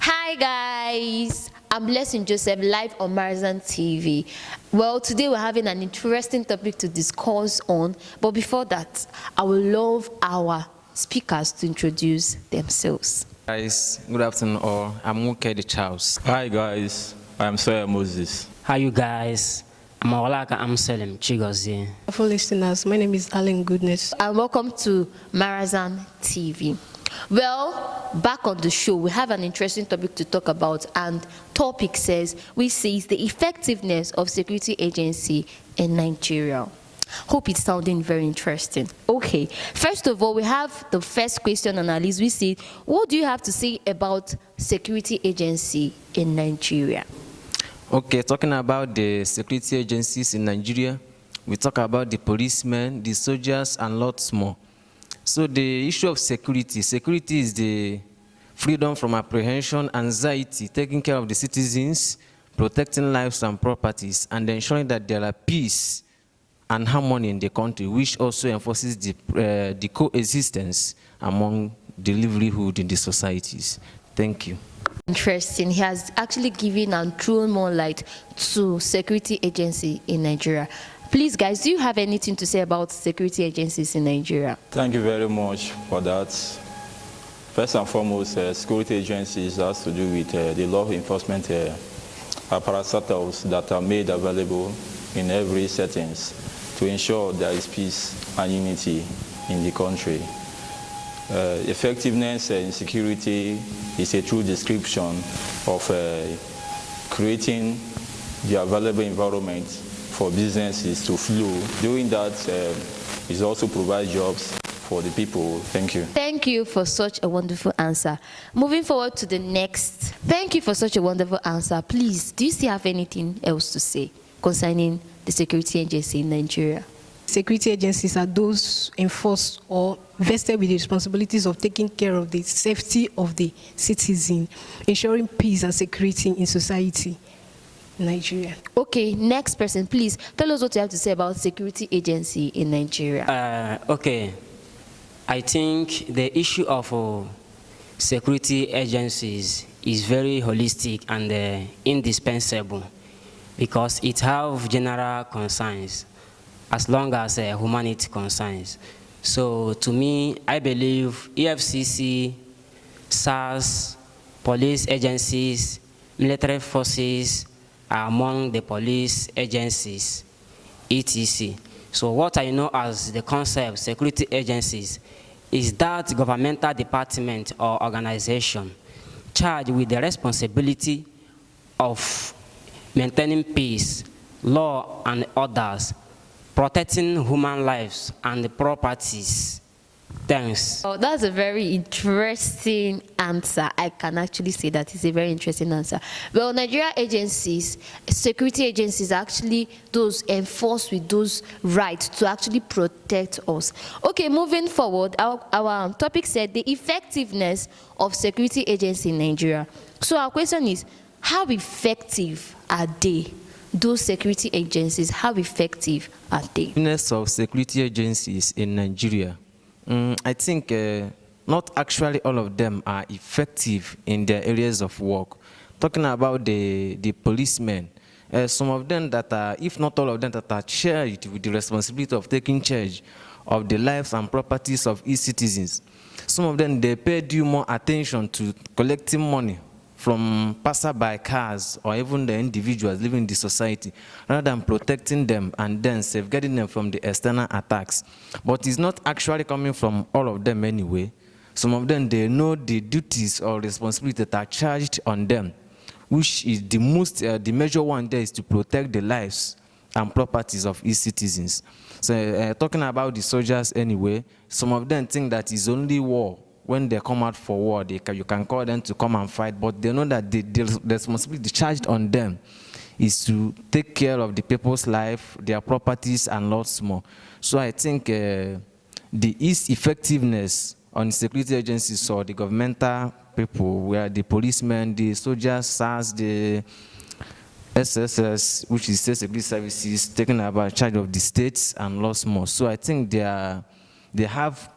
Hi guys, I'm Blessing Joseph, live on Marizan TV. Well, today we're having an interesting topic to discuss on, but before that, I would love our speakers to introduce themselves. Guys, good afternoon all. I'm Muke Charles. Hi guys, I'm Sawyer Moses. Hi you guys, I'm Awalaka Amselem Chigozie. For listeners, my name is Alan Goodness. And welcome to Marizan TV. Well, back on the show, we have an interesting topic to talk about, and topic says, we see the effectiveness of security agency in Nigeria. Hope it's sounding very interesting. Okay, first of all, we have the first question on our list. We see, what do you have to say about security agency in Nigeria? Okay, talking about the security agencies in Nigeria, we talk about the policemen, the soldiers, and lots more. So the issue of security is the freedom from apprehension, anxiety, taking care of the citizens, protecting lives and properties, and ensuring that there are peace and harmony in the country, which also enforces the coexistence among the livelihood in the societies. Thank you. Interesting. He has actually given and thrown more light to security agency in Nigeria. Please, guys, do you have anything to say about security agencies in Nigeria? Thank you very much for that. First and foremost, security agencies has to do with the law enforcement apparatus that are made available in every settings to ensure there is peace and unity in the country. Effectiveness in security is a true description of creating the available environment for businesses to flow. Doing that is also provide jobs for the people. Thank you. Thank you for such a wonderful answer. Moving forward to the next. Thank you for such a wonderful answer. Please, do you still have anything else to say concerning the security agency in Nigeria? Security agencies are those enforced or vested with the responsibilities of taking care of the safety of the citizen, ensuring peace and security in society. Nigeria. Okay, next person, please tell us what you have to say about security agency in Nigeria. Okay, I think the issue of security agencies is very holistic and indispensable because it have general concerns as long as humanity concerns. So to me, I believe EFCC, SARS, police agencies, military forces, among the police agencies, etc. So what I know as the concept security agencies is that governmental department or organization charged with the responsibility of maintaining peace, law and orders, protecting human lives and properties. Thanks. Oh, that's a very interesting answer. I can actually say that it's a very interesting answer. Well, Nigeria agencies, security agencies, are actually those enforced with those rights to actually protect us. Okay, moving forward, our topic said the effectiveness of security agency in Nigeria. So our question is, how effective are they? Those security agencies, how effective are they? Effectiveness of security agencies in Nigeria. I think not actually all of them are effective in their areas of work. Talking about the policemen, some of them that are, if not all of them, that are charged with the responsibility of taking charge of the lives and properties of each citizens. Some of them, they pay due more attention to collecting money from passerby cars or even the individuals living in the society, rather than protecting them and then safeguarding them from the external attacks. But it's not actually coming from all of them anyway. Some of them, they know the duties or responsibilities that are charged on them, which is the major one there is to protect the lives and properties of its citizens. So talking about the soldiers anyway, some of them think that it's only war. When they come out for war, you can call them to come and fight, but they know that the responsibility charged on them is to take care of the people's life, their properties, and lots more. So I think the effectiveness on security agencies or the governmental people, where the policemen, the soldiers, SARS, the SSS, which is State Security Services, taking about charge of the states and lots more. So I think they have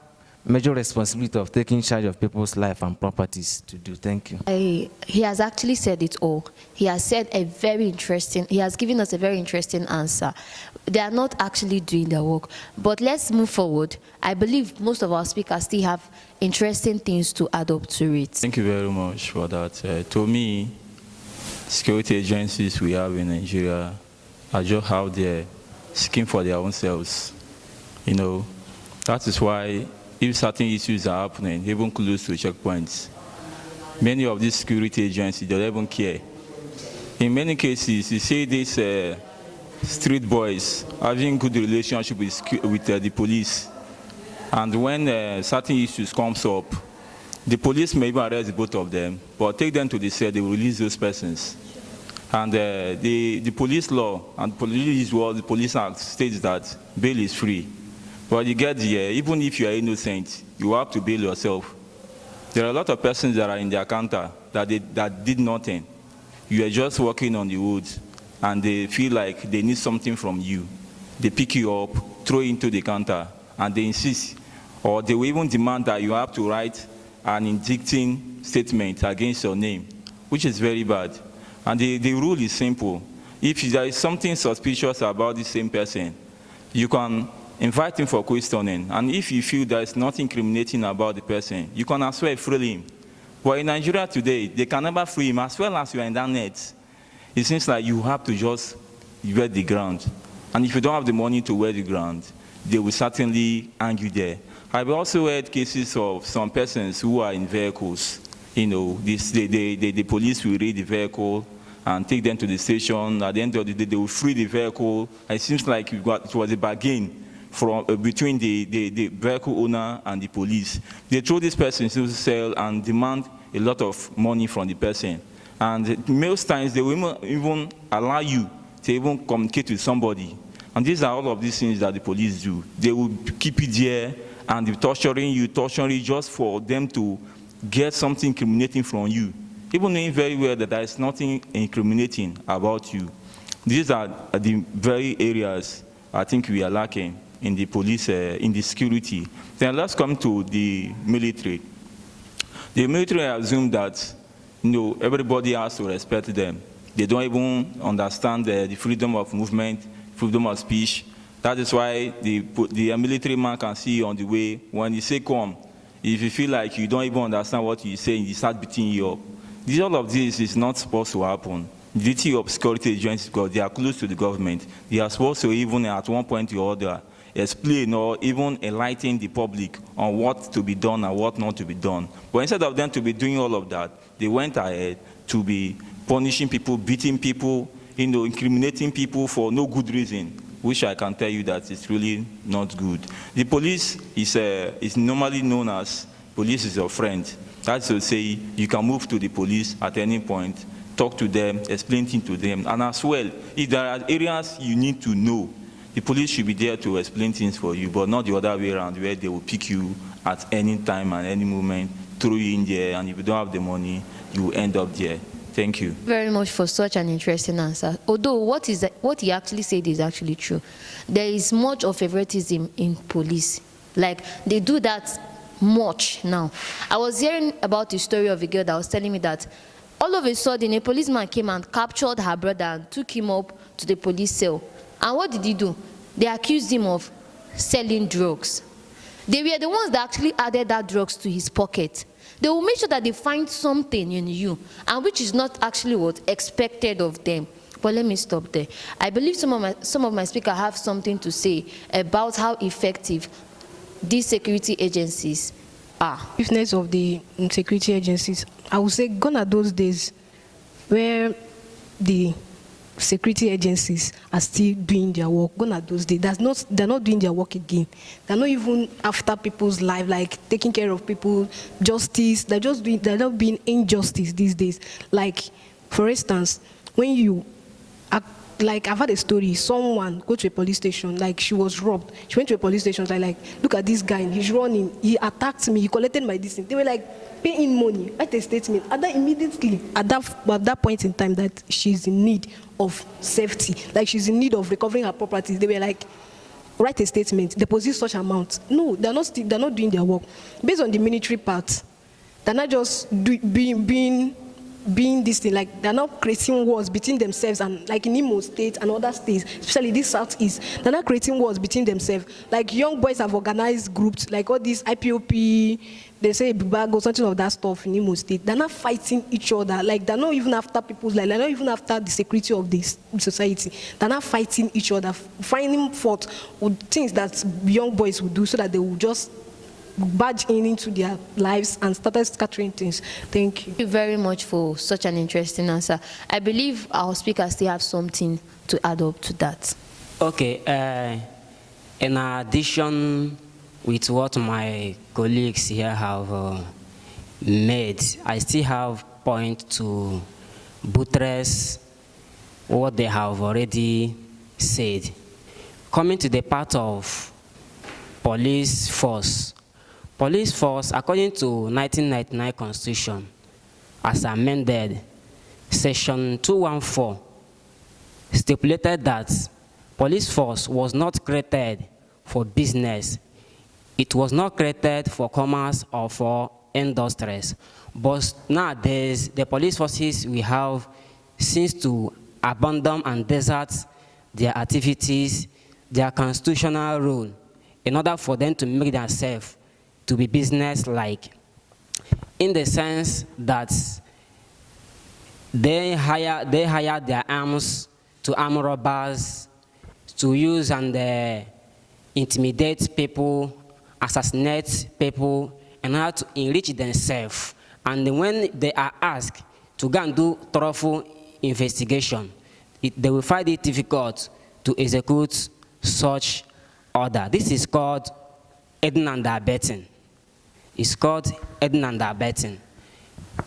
major responsibility of taking charge of people's life and properties to do? Thank you. He has actually said it all. He has said he has given us a very interesting answer. They are not actually doing their work. But let's move forward. I believe most of our speakers still have interesting things to add up to it. Thank you very much for that. To me, security agencies we have in Nigeria are just out there seeking for their own selves. You know, that is why if certain issues are happening, even close to checkpoints, many of these security agencies don't even care. In many cases, you see these street boys having good relationship with the police, and when certain issues comes up, the police may even arrest both of them, but take them to the cell, they will release those persons. And the police law and the police act states that bail is free. But you get here, even if you are innocent, you have to bail yourself. There are a lot of persons that are in their counter that did nothing. You are just walking on the woods, and they feel like they need something from you. They pick you up, throw you into the counter, and they insist, or they will even demand that you have to write an indicting statement against your name, which is very bad. And the rule is simple. If there is something suspicious about the same person, you can invite him for questioning. And if you feel there is nothing incriminating about the person, you can as well free him. But in Nigeria today, they can never free him as well as you are in that net. It seems like you have to just wear the ground. And if you don't have the money to wear the ground, they will certainly hang you there. I've also heard cases of some persons who are in vehicles. You know, the police will raid the vehicle and take them to the station. At the end of the day, they will free the vehicle. It seems like it was a bargain between the vehicle owner and the police. They throw this person into the cell and demand a lot of money from the person. And most times, they will even allow you to even communicate with somebody. And these are all of these things that the police do. They will keep you there and they're torturing you just for them to get something incriminating from you, even knowing very well that there is nothing incriminating about you. These are the very areas I think we are lacking in the police, in the security. Then let's come to the military. The military assume that everybody has to respect them. They don't even understand the freedom of movement, freedom of speech. That is why the military man can see you on the way. When you say come, if you feel like you don't even understand what you're saying, you start beating you up. All of this is not supposed to happen. The duty of security agencies, because they are close to the government, they are supposed to even at one point or other explain or even enlighten the public on what to be done and what not to be done. But instead of them to be doing all of that, they went ahead to be punishing people, beating people, incriminating people for no good reason, which I can tell you that it's really not good. The police is normally known as police is your friend. That's to say you can move to the police at any point, talk to them, explain things to them. And as well, if there are areas you need to know, the police should be there to explain things for you, but not the other way around where they will pick you at any time and any moment, throw you in there, and if you don't have the money, you will end up there. Thank you very much for such an interesting answer. Although what he actually said is actually true. There is much of favoritism in police. Like, they do that much now. I was hearing about the story of a girl that was telling me that all of a sudden a policeman came and captured her brother and took him up to the police cell. And what did he do? They accused him of selling drugs. They were the ones that actually added that drugs to his pocket. They will make sure that they find something in you, and which is not actually what expected of them. But let me stop there. I believe some of my speakers have something to say about how effective these security agencies are. Business of the security agencies, I would say, gone are those days where the security agencies are still doing their work. Gone are those days. They're not doing their work again. They're not even after people's life, like taking care of people, justice. They're not being injustice these days. Like, for instance, when you like, I've had a story, someone go to a police station, like, she was robbed. She went to a police station, like, look at this guy, he's running, he attacked me, he collected my distance. They were like, pay in money, write a statement. And then immediately, at that point in time, that she's in need of safety, like she's in need of recovering her property, they were like, write a statement, deposit such amount. No, they're not doing their work. Based on the military part, they're not just being this thing, like they're not creating wars between themselves, and like in Imo State and other states, especially this Southeast, they're not creating wars between themselves. Like young boys have organized groups, like all these IPOP, they say Bubago, something of that stuff in Imo State. They're not fighting each other. Like they're not even after people's life. They're not even after the security of this society. They're not fighting each other, finding fault with things that young boys will do so that they will just barge into their lives and started scattering things. Thank you. Thank you very much for such an interesting answer. I believe our speakers still have something to add up to that. Okay, in addition with what my colleagues here have made, I still have point to buttress what they have already said. Coming to the part of police force. Police force, according to 1999 Constitution, as amended, Section 214, stipulated that police force was not created for business. It was not created for commerce or for industries. But nowadays, the police forces we have seems to abandon and desert their activities, their constitutional role, in order for them to make themselves to be business-like, in the sense that they hire their arms to arm robbers, to use and intimidate people, assassinate people, in order to enrich themselves. And when they are asked to go and do thorough investigation, they will find it difficult to execute such order. This is called aiding and abetting. It's called aiding and abetting.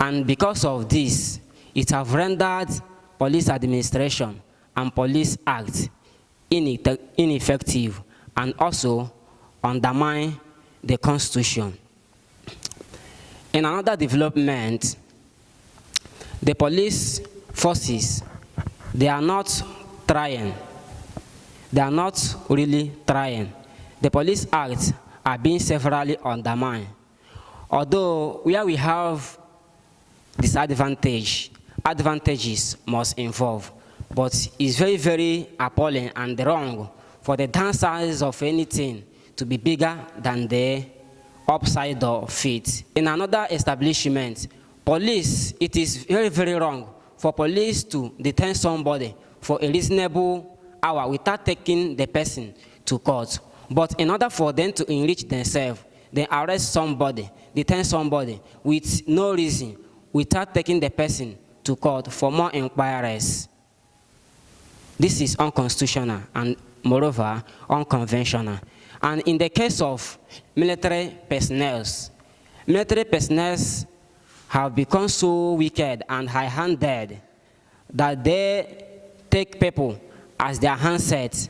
And because of this, it has rendered police administration and police act ineffective and also undermine the Constitution. In another development, the police forces, they are not trying. They are not really trying. The police acts are being severely undermined. Although where we have disadvantage, advantages must involve. But it's very, very appalling and wrong for the downside of anything to be bigger than the upside of it. In another establishment, police, it is very, very wrong for police to detain somebody for a reasonable hour without taking the person to court. But in order for them to enrich themselves, they arrest somebody, detain somebody with no reason, without taking the person to court for more inquiries. This is unconstitutional and, moreover, unconventional. And in the case of military personnel have become so wicked and high-handed that they take people as their handsets.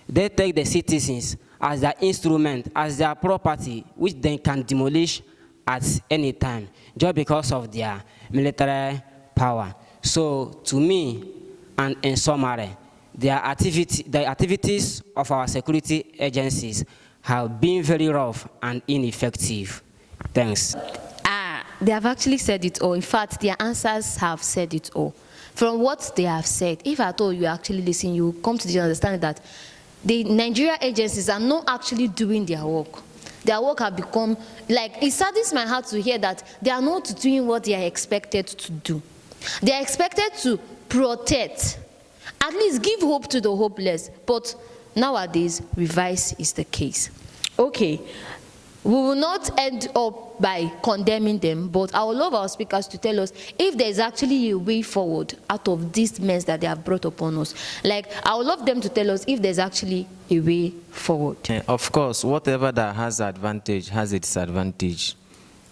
They take the citizens as their instrument, as their property, which they can demolish at any time, just because of their military power. So, to me, and in summary, the activities of our security agencies have been very rough and ineffective. Thanks. They have actually said it all. In fact, their answers have said it all. From what they have said, if at all you actually listen, you come to the understanding that the Nigerian agencies are not actually doing their work. Their work have become, like, it saddens my heart to hear that they are not doing what they are expected to do. They are expected to protect, at least give hope to the hopeless. But nowadays, reverse is the case. Okay, we will not end up by condemning them, but I would love our speakers to tell us if there is actually a way forward out of this mess that they have brought upon us. Like, I would love them to tell us if there's actually a way forward. Of course, whatever that has advantage has a disadvantage.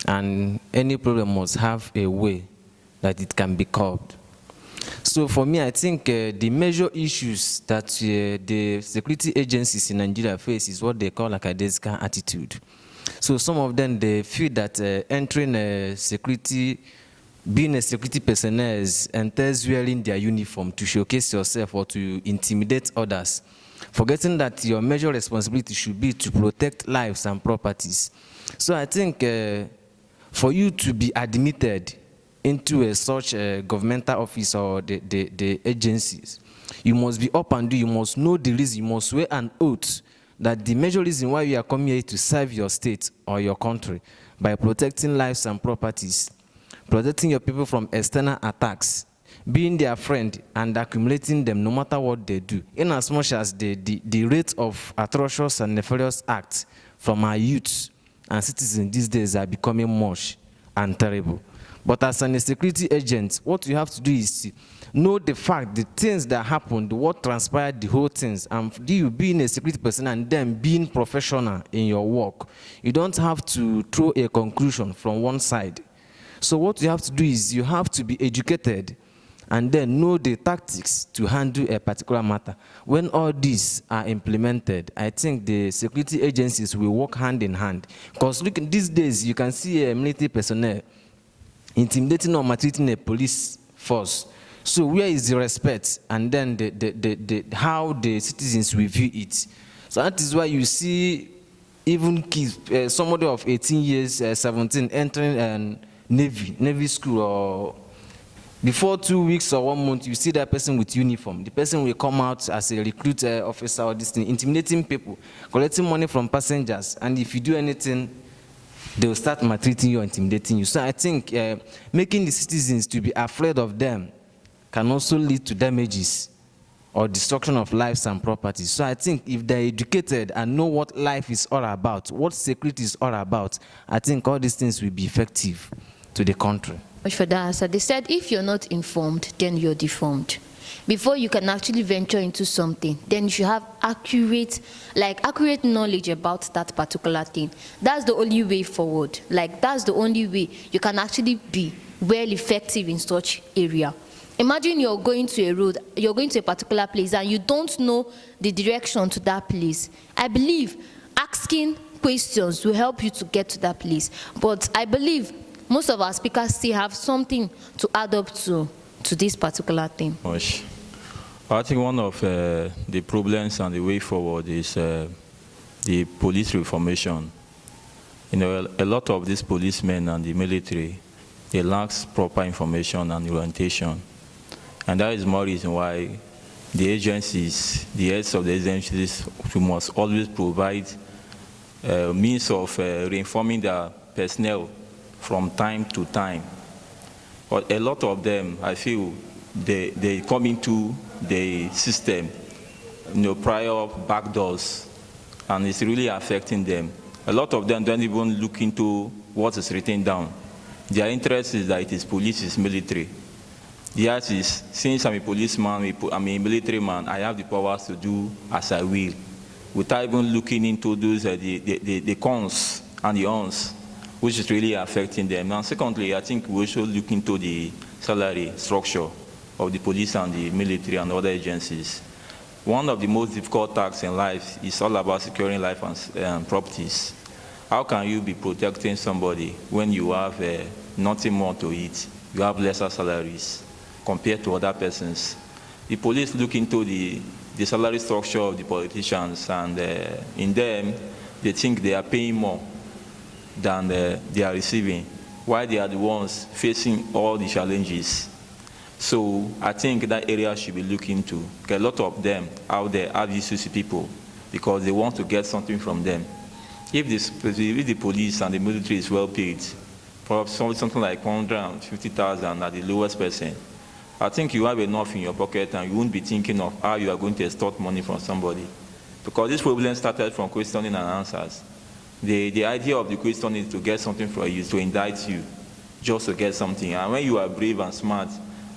And any problem must have a way that it can be curbed. So for me, I think the major issues that the security agencies in Nigeria face is what they call like a lackadaisical attitude. So some of them, they feel that entering a security, being a security personnel entails wearing their uniform to showcase yourself or to intimidate others. forgetting that your major responsibility should be to protect lives and properties. So I think for you to be admitted into such a governmental office or the agencies, you must be up and do, you must know the reason, you must swear an oath that the major reason why you are coming here is to serve your state or your country by protecting lives and properties, protecting your people from external attacks, being their friend and accumulating them no matter what they do, in as much as the rate of atrocious and nefarious acts from our youths and citizens these days are becoming much and terrible. But as an security agent, what you have to do is to know the fact, the things that happened, what transpired, the whole things, and you being a security person and then being professional in your work, you don't have to throw a conclusion from one side. So what you have to do is you have to be educated and then know the tactics to handle a particular matter. When all these are implemented, I think the security agencies will work hand in hand. Because look, these days you can see a military personnel intimidating or maltreating a police force. So where is the respect and then how the citizens will view it? So that is why you see even kids, somebody of 18 years, 17, entering Navy school, or before 2 weeks or 1 month, you see that person with uniform. The person will come out as a recruit officer or this thing, intimidating people, collecting money from passengers, and if you do anything, they will start maltreating you, intimidating you. So I think making the citizens to be afraid of them can also lead to damages or destruction of lives and properties. So I think if they're educated and know what life is all about, what security is all about, I think all these things will be effective to the country. For that answer, they said if you're not informed, then you're deformed. Before you can actually venture into something, then you should have accurate knowledge about that particular thing. That's the only way forward. That's the only way you can actually be well effective in such area. Imagine you're going to a road, you're going to a particular place and you don't know the direction to that place. I believe asking questions will help you to get to that place. But I believe most of our speakers still have something to add up to this particular thing. I think one of the problems and the way forward is the police reformation. You know, a lot of these policemen and the military, they lack proper information and orientation. And that is more reason why the agencies, the heads of the agencies, must always provide means of reinforming their personnel from time to time. But a lot of them, I feel, they come into the system, prior backdoors, and it's really affecting them. A lot of them don't even look into what is written down. Their interest is that it is police, it's military. Theirs is, since I'm a policeman, I'm a military man, I have the powers to do as I will, without even looking into those the cons and the ons, which is really affecting them. And secondly, I think we should look into the salary structure of the police and the military and other agencies. One of the most difficult tasks in life is all about securing life and properties. How can you be protecting somebody when you have nothing more to eat? You have lesser salaries compared to other persons. The police look into the salary structure of the politicians, and in them, they think they are paying more than they are receiving, while they are the ones facing all the challenges. So I think that area should be looked into. A lot of them out there have issues with people because they want to get something from them. If the police and the military is well paid, perhaps something like 150,000 at the lowest percent, I think you have enough in your pocket and you won't be thinking of how you are going to extort money from somebody. Because this problem started from questioning and answers. The idea of the question is to get something from you, to indict you, just to get something. And when you are brave and smart,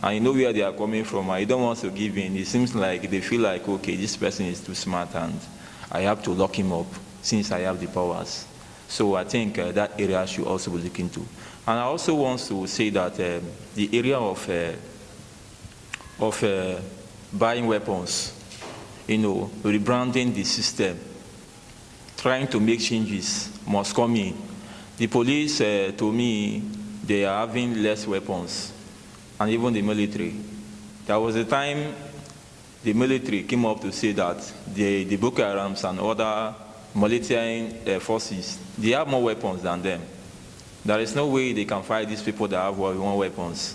and you know where they are coming from, and you don't want to give in, it seems like they feel like, okay, this person is too smart and I have to lock him up since I have the powers. So I think that area should also be looked into. And I also want to say that the area of buying weapons, rebranding the system, trying to make changes must come in. The police, to me, they are having less weapons, and even the military. There was a time the military came up to say that the Boko Harams and other military forces, they have more weapons than them. There is no way they can fight these people that have more weapons.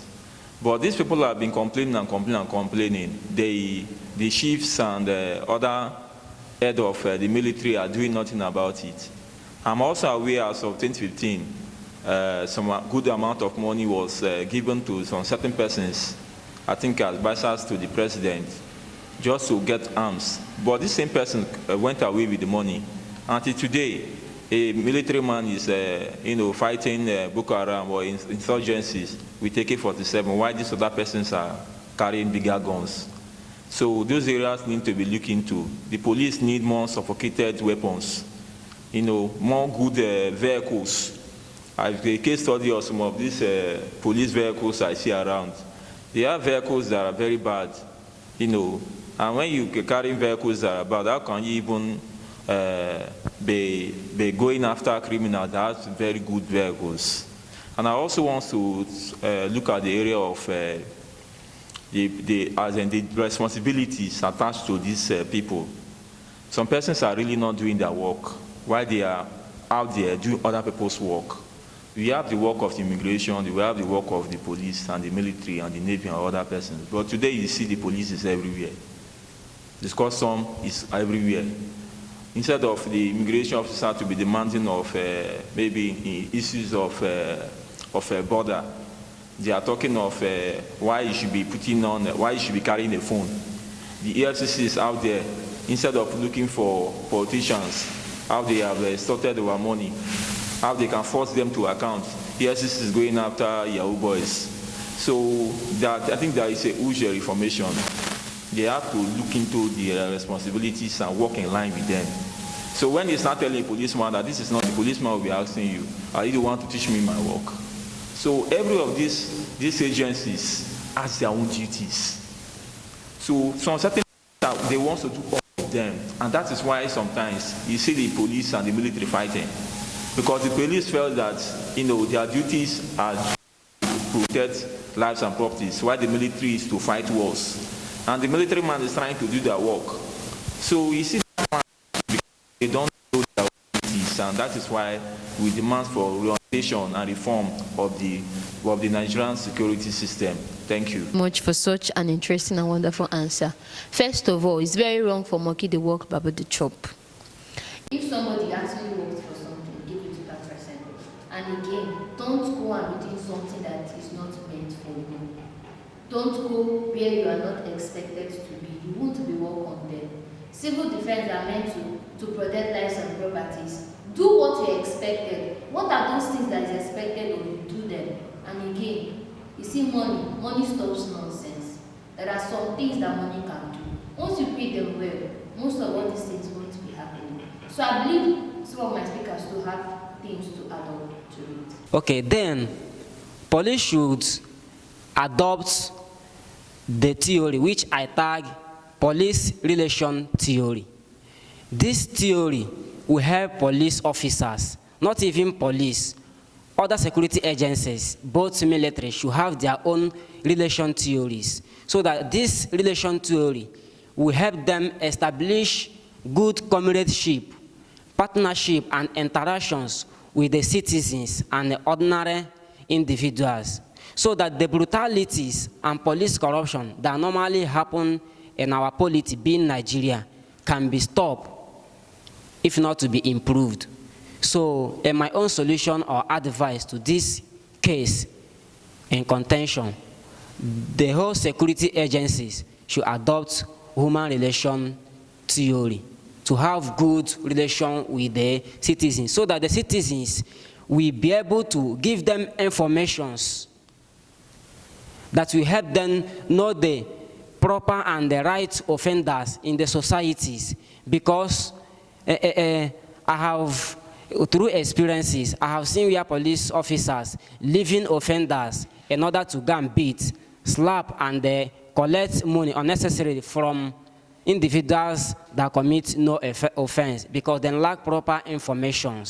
But these people have been complaining and complaining and complaining. The chiefs and other head of the military are doing nothing about it. I'm also aware as of 2015, some good amount of money was given to some certain persons, I think advisors to the president, just to get arms. But this same person went away with the money. Until today, a military man is fighting Boko Haram or insurgencies with AK-47, while these other persons are carrying bigger guns. So those areas need to be looked into. The police need more sophisticated weapons, more good vehicles. I've a case study of some of these police vehicles I see around. They have vehicles that are very bad, and when you carry vehicles that are bad, how can you even be going after criminals that have very good vehicles? And I also want to look at the area of the responsibilities attached to these people. Some persons are really not doing their work while they are out there doing other people's work. We have the work of the immigration, we have the work of the police and the military and the navy and other persons. But today you see the police is everywhere. The custom is everywhere. Instead of the immigration officer to be demanding of maybe issues of a border, they are talking of why you should be why you should be carrying a phone. The EFCC is out there, instead of looking for politicians, how they have extorted our money, how they can force them to account. EFCC is going after Yahoo boys. So I think there is a huge reformation. They have to look into their responsibilities and work in line with them. So when they start telling a policeman that this is not the policeman will be asking you, are you the one to teach me my work? So every of these agencies has their own duties. So some certain that they want to do all of them, and that is why sometimes you see the police and the military fighting, because the police felt that their duties are to protect lives and properties, while the military is to fight wars. And the military man is trying to do their work. So you see that they don't know their duties, and that is why we demand for reorientation and reform of the Nigerian security system. Thank you. Much for such an interesting and wonderful answer. First of all, it's very wrong for monkey the work, Baba the chop. If somebody actually works for something, give it to that person. And again, don't go and do something that is not meant for you. Don't go where you are not expected to be. You won't be welcome there. Civil defense are meant to protect lives and properties. Do what you expected. What are those things that is expected of you? Do them. And again, you see money stops nonsense. There are some things that money can do. Once you pay them well, most of all these things won't be happening. So I believe some of my speakers to have things to add on to it. Okay, then police should adopt the theory which I tag police relation theory. This theory will help police officers, not even police, other security agencies, both military, should have their own relation theories, so that this relation theory will help them establish good comradeship, partnership, and interactions with the citizens and the ordinary individuals, so that the brutalities and police corruption that normally happen in our polity, being Nigeria, can be stopped, if not to be improved. So, in my own solution or advice to this case in contention, the whole security agencies should adopt human relation theory to have good relation with the citizens, so that the citizens will be able to give them informations that will help them know the proper and the right offenders in the societies. Because I have, through experiences, I have seen where police officers leaving offenders in order to go and beat, slap, and collect money unnecessarily from individuals that commit no offense, because they lack proper information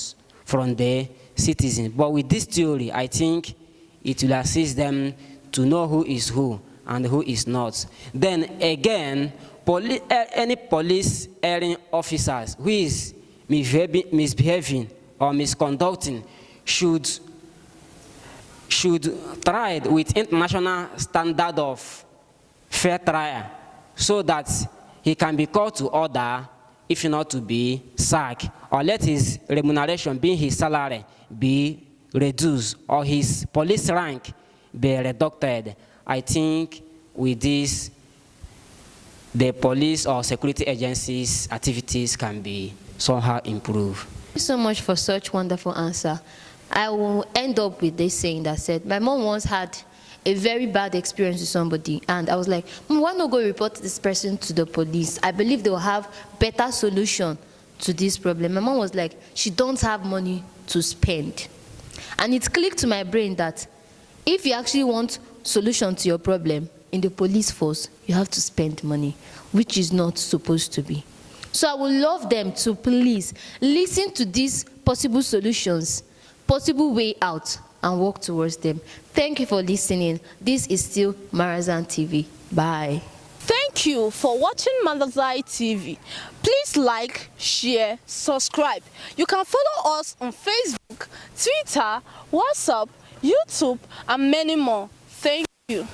from the citizens. But with this theory, I think it will assist them to know who is who and who is not. Then again, any police erring officers who is misbehaving or misconducting should try with international standard of fair trial, so that he can be called to order, if not to be sacked, or let his remuneration, being his salary, be reduced, or his police rank be reducted. I think with this, the police or security agencies' activities can be somehow improved. Thank you so much for such wonderful answer. I will end up with this saying that said, my mom once had a very bad experience with somebody, and I was like, why not go report this person to the police? I believe they will have better solution to this problem. My mom was like, she don't have money to spend. And it clicked to my brain that if you actually want solution to your problem in the police force, you have to spend money, which is not supposed to be. So I would love them to please listen to these possible solutions, possible way out, and work towards them. Thank you for listening. This is still Marazan TV. Bye. Thank you for watching Marazan TV. Please like, share, subscribe. You can follow us on Facebook, Twitter, WhatsApp, YouTube, and many more. Thank you.